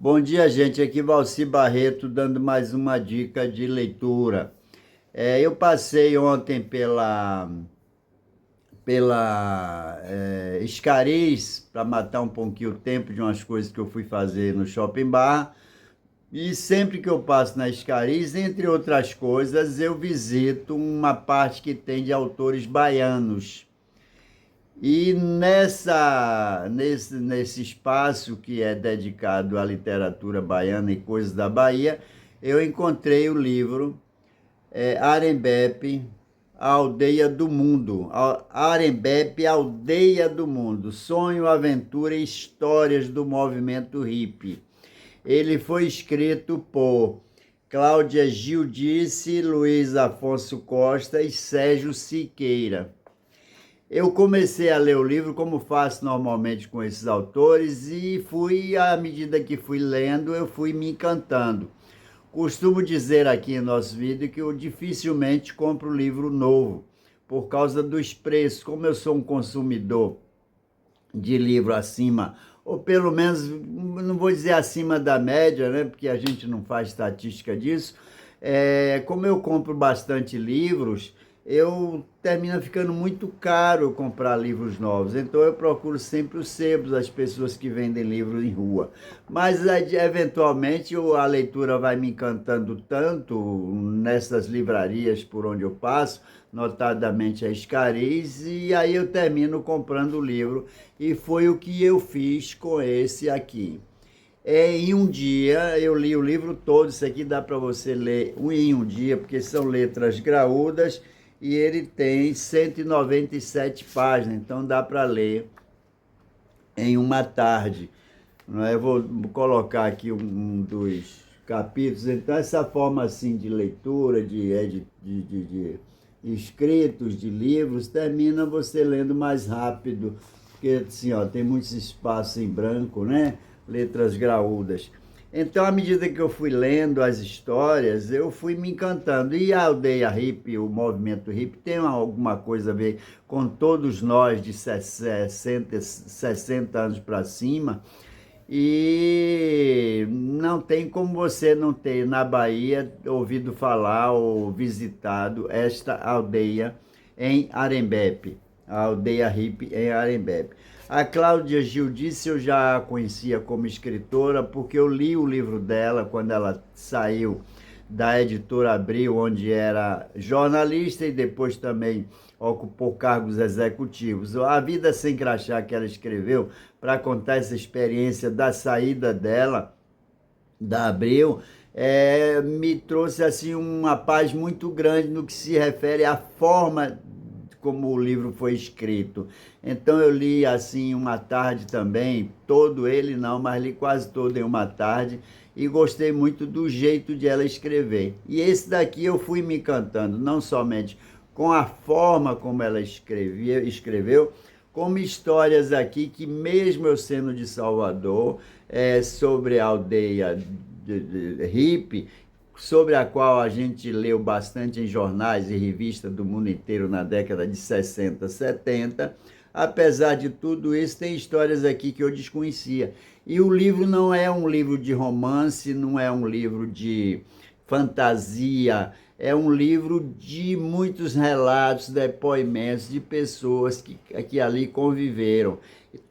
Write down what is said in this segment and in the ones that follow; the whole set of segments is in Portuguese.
Bom dia, gente. Aqui Valci Barreto dando mais uma dica de leitura. Eu passei ontem pela Escariz para matar um pouquinho o tempo de umas coisas que eu fui fazer no Shopping Bar. E sempre que eu passo na Escariz, entre outras coisas, eu visito uma parte que tem de autores baianos. E nesse espaço que é dedicado à literatura baiana e coisas da Bahia, eu encontrei o livro Arembepe, a Aldeia do Mundo. Arembepe, Aldeia do Mundo. Sonho, aventura e histórias do movimento hippie. Ele foi escrito por Cláudia Gildice, Luiz Afonso Costa e Sérgio Siqueira. Eu comecei a ler o livro, como faço normalmente com esses autores, e à medida que fui lendo, eu fui me encantando. Costumo dizer aqui em nosso vídeo que eu dificilmente compro livro novo, por causa dos preços. Como eu sou um consumidor de livro acima, ou pelo menos, não vou dizer acima da média, né? Porque a gente não faz estatística disso. Como eu compro bastante livros, eu termina ficando muito caro comprar livros novos. Então eu procuro sempre os sebos, as pessoas que vendem livros em rua. Mas eventualmente a leitura vai me encantando tanto nessas livrarias por onde eu passo, notadamente a Escariz, e aí eu termino comprando o livro. E foi o que eu fiz com esse aqui. Em um dia, eu li o livro todo. Isso aqui dá para você ler em um dia, porque são letras graúdas e ele tem 197 páginas, então dá para ler em uma tarde. Não é? Eu vou colocar aqui um dos capítulos. Então, essa forma assim de leitura, de escritos, de livros, termina você lendo mais rápido, porque assim, ó, tem muitos espaços em branco, né? Letras graúdas. Então, à medida que eu fui lendo as histórias, eu fui me encantando. E a aldeia hippie, o movimento hippie, tem alguma coisa a ver com todos nós de 60 anos para cima. E não tem como você não ter na Bahia ouvido falar ou visitado esta aldeia em Arembepe, a aldeia hippie em Arembepe. A Cláudia Gildice eu já a conhecia como escritora, porque eu li o livro dela quando ela saiu da editora Abril, onde era jornalista e depois também ocupou cargos executivos. A Vida Sem Crachá, que ela escreveu para contar essa experiência da saída dela da Abril, me trouxe assim uma paz muito grande no que se refere à forma como o livro foi escrito. Então eu li assim uma tarde também, todo ele não, mas li quase todo em uma tarde, e gostei muito do jeito de ela escrever. E esse daqui eu fui me encantando, não somente com a forma como ela escreveu, como histórias aqui que, mesmo eu sendo de Salvador, sobre a aldeia hippie, sobre a qual a gente leu bastante em jornais e revistas do mundo inteiro na década de 60, 70, apesar de tudo isso, tem histórias aqui que eu desconhecia. E o livro não é um livro de romance, não é um livro de fantasia, é um livro de muitos relatos, depoimentos de pessoas que ali conviveram.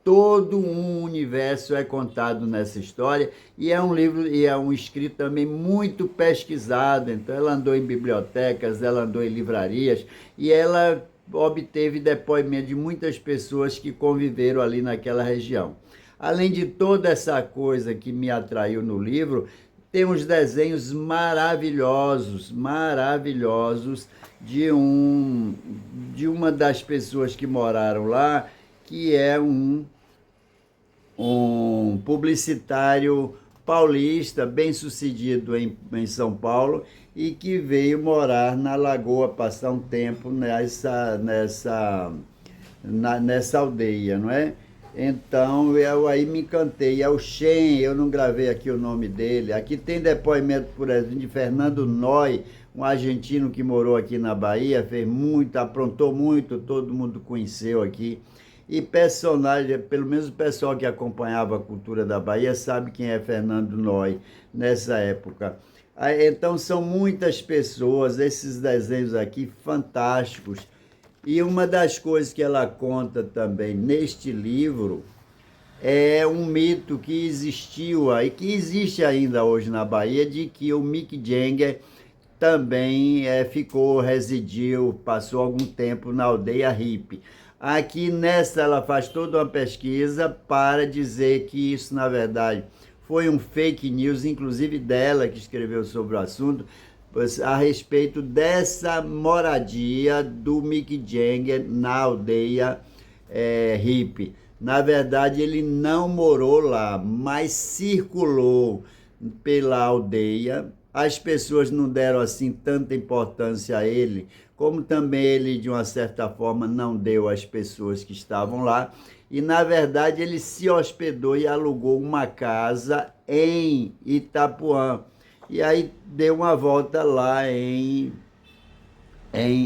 Todo um universo é contado nessa história, e é um livro e é um escrito também muito pesquisado. Então ela andou em bibliotecas, ela andou em livrarias, e ela obteve depoimento de muitas pessoas que conviveram ali naquela região. Além de toda essa coisa que me atraiu no livro, tem uns desenhos maravilhosos, maravilhosos, de uma das pessoas que moraram lá, que é um publicitário paulista, bem-sucedido em São Paulo, e que veio morar na Lagoa, passar um tempo nessa aldeia, não é? Então, eu aí me encantei. É o Shen, eu não gravei aqui o nome dele. Aqui tem depoimento, por exemplo, de Fernando Noy, um argentino que morou aqui na Bahia, fez muito, aprontou muito, todo mundo conheceu aqui. e personagem, pelo menos o pessoal que acompanhava a cultura da Bahia sabe quem é Fernando Noy nessa época. Então são muitas pessoas, esses desenhos aqui fantásticos. E uma das coisas que ela conta também neste livro é um mito que existiu aí, que existe ainda hoje na Bahia, de que o Mick Jagger também residiu, passou algum tempo na aldeia hippie. Aqui nessa ela faz toda uma pesquisa para dizer que isso, na verdade, foi um fake news, inclusive dela, que escreveu sobre o assunto, a respeito dessa moradia do Mick Jagger na aldeia hippie. Na verdade, ele não morou lá, mas circulou pela aldeia. As pessoas não deram assim tanta importância a ele, como também ele, de uma certa forma, não deu às pessoas que estavam lá. E, na verdade, ele se hospedou e alugou uma casa em Itapuã. E aí deu uma volta lá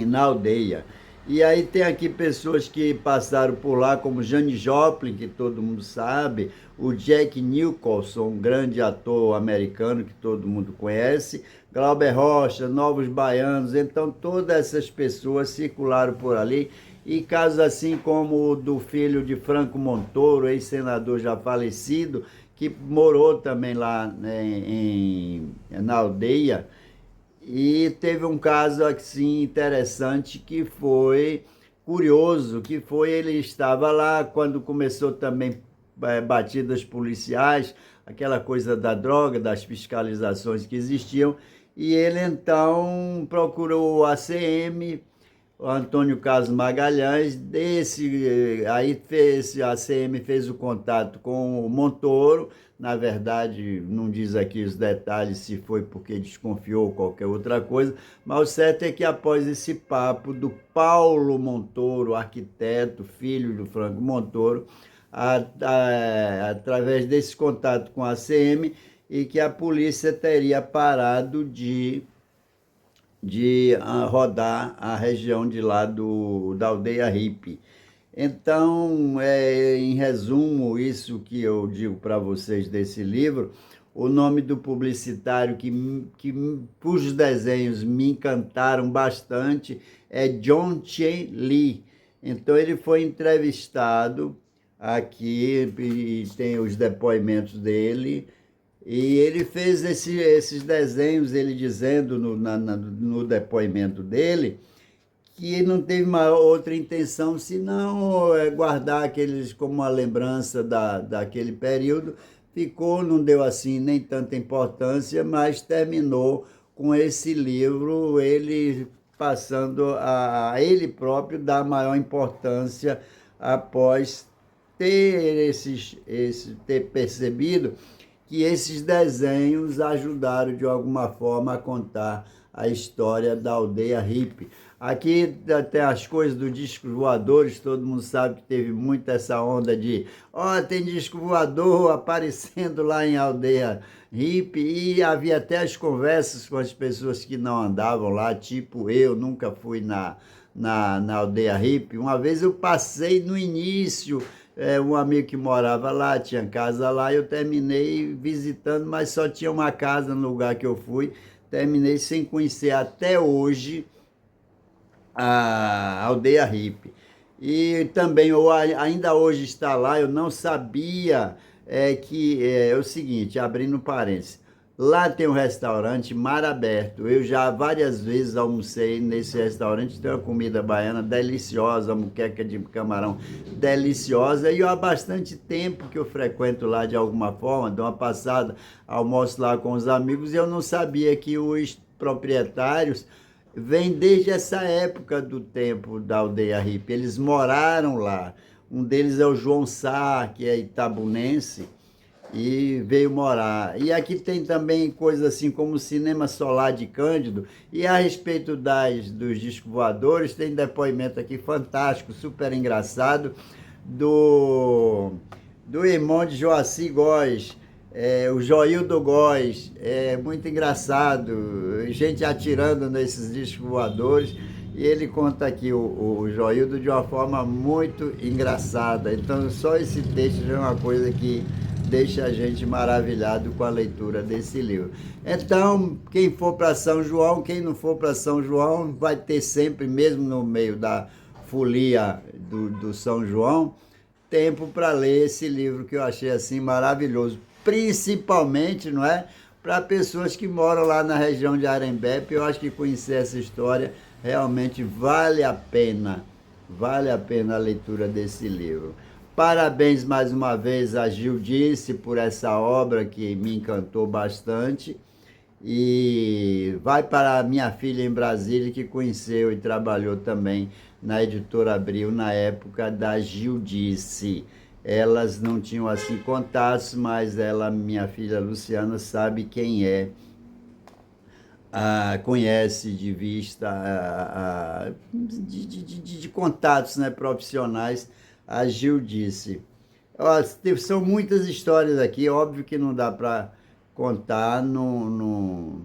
na aldeia. E aí tem aqui pessoas que passaram por lá, como Janis Joplin, que todo mundo sabe, o Jack Nicholson, um grande ator americano que todo mundo conhece, Glauber Rocha, Novos Baianos. Então todas essas pessoas circularam por ali, e casos assim como o do filho de Franco Montoro, ex-senador já falecido, que morou também lá, né, na aldeia. E teve um caso assim interessante, que foi curioso, que foi ele estava lá quando começou também batidas policiais, aquela coisa da droga, das fiscalizações que existiam, e ele então procurou a ACM, o Antônio Carlos Magalhães, a ACM fez o contato com o Montoro. Na verdade, não diz aqui os detalhes se foi porque desconfiou ou qualquer outra coisa, mas o certo é que após esse papo do Paulo Montoro, arquiteto, filho do Franco Montoro, através desse contato com a ACM, e que a polícia teria parado de rodar a região de lá da aldeia hippie. Então, em resumo, isso que eu digo para vocês desse livro. O nome do publicitário cujos desenhos me encantaram bastante é John Chen Lee. Então, ele foi entrevistado aqui, e tem os depoimentos dele, e ele fez esses desenhos, ele dizendo no depoimento dele, que não teve uma outra intenção senão guardar aqueles como uma lembrança daquele período. Ficou, não deu assim nem tanta importância, mas terminou com esse livro, ele passando a ele próprio dar maior importância após ter percebido que esses desenhos ajudaram de alguma forma a contar a história da aldeia hippie. Aqui até as coisas do discos voadores, todo mundo sabe que teve muito essa onda de tem disco voador aparecendo lá em aldeia hippie, e havia até as conversas com as pessoas que não andavam lá, tipo eu nunca fui na aldeia hippie. Uma vez eu passei no início, um amigo que morava lá, tinha casa lá, eu terminei visitando, mas só tinha uma casa no lugar que eu fui, terminei sem conhecer até hoje a aldeia hippie. E também, ainda hoje está lá, eu não sabia que é o seguinte, abrindo parênteses, lá tem um restaurante Mar Aberto. Eu já várias vezes almocei nesse restaurante, tem uma comida baiana deliciosa, moqueca de camarão deliciosa, e há bastante tempo que eu frequento lá de alguma forma, dou uma passada, almoço lá com os amigos, e eu não sabia que os proprietários vêm desde essa época do tempo da aldeia hippie. Eles moraram lá. Um deles é o João Sá, que é itabunense, e veio morar. E aqui tem também coisas assim como o Cinema Solar de Cândido. E a respeito dos discos voadores, tem depoimento aqui fantástico, super engraçado, do irmão de Joaci Góes, o Joildo Góes. É muito engraçado, gente atirando nesses discos voadores. E ele conta aqui, o Joildo, de uma forma muito engraçada. Então, só esse texto já é uma coisa que deixa a gente maravilhado com a leitura desse livro. Então, quem for para São João, quem não for para São João, vai ter sempre, mesmo no meio da folia do São João, tempo para ler esse livro que eu achei assim maravilhoso, principalmente, não é, para pessoas que moram lá na região de Arembepe. Eu acho que conhecer essa história realmente vale a pena a leitura desse livro. Parabéns mais uma vez a Gildice por essa obra que me encantou bastante. E vai para a minha filha em Brasília, que conheceu e trabalhou também na Editora Abril na época da Gildice. Elas não tinham assim contatos, mas ela, minha filha Luciana, sabe quem é, conhece de vista, de contatos, né, profissionais, a Gildice. Ó, são muitas histórias aqui, óbvio que não dá para contar num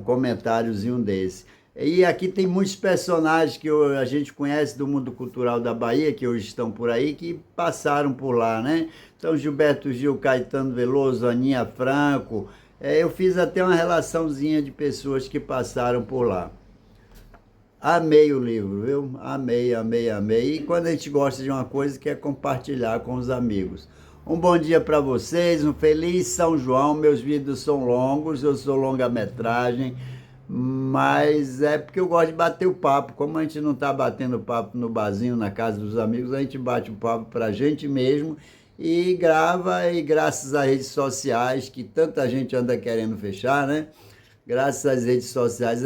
comentáriozinho desse. E aqui tem muitos personagens que a gente conhece do mundo cultural da Bahia, que hoje estão por aí, que passaram por lá, né? Então, Gilberto Gil, Caetano Veloso, Aninha Franco. Eu fiz até uma relaçãozinha de pessoas que passaram por lá. Amei o livro, viu? Amei, amei, amei. E quando a gente gosta de uma coisa, quer compartilhar com os amigos. Um bom dia para vocês, um feliz São João. Meus vídeos são longos, eu sou longa-metragem, mas é porque eu gosto de bater o papo. Como a gente não está batendo papo no barzinho, na casa dos amigos, a gente bate o papo para a gente mesmo e grava. E graças às redes sociais, que tanta gente anda querendo fechar, né? Graças às redes sociais,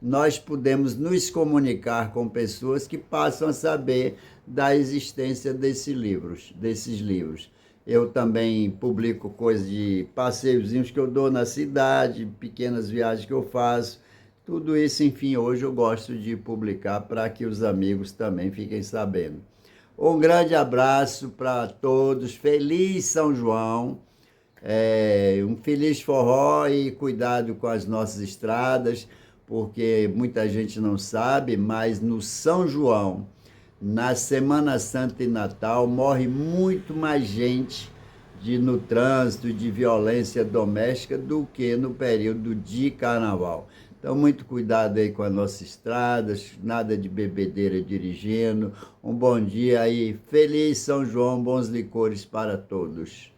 nós podemos nos comunicar com pessoas que passam a saber da existência desses livros. Eu também publico coisas de passeiozinhos que eu dou na cidade, pequenas viagens que eu faço. Tudo isso, enfim, hoje eu gosto de publicar para que os amigos também fiquem sabendo. Um grande abraço para todos. Feliz São João. Um feliz forró e cuidado com as nossas estradas, porque muita gente não sabe, mas no São João, na Semana Santa e Natal, morre muito mais gente no trânsito, de violência doméstica, do que no período de Carnaval. Então, muito cuidado aí com as nossas estradas, nada de bebedeira dirigindo. Um bom dia aí, feliz São João, bons licores para todos.